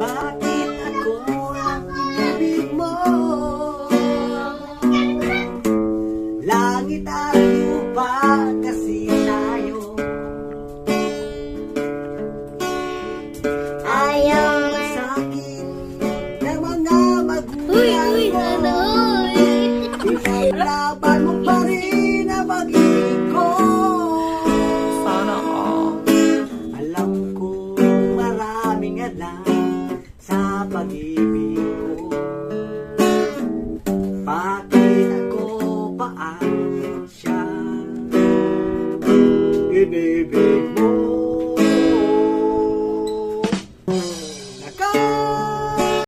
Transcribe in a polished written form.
Bakit ako ang inibig mo? Langit at lupa kasi tayo. Ayaw nga. Sa'kin ng mga magulang mo. Ipaglaban mo pa rin ang pag-ibig ko. Sana all. Alam ko maraming alam sa pag-ibig.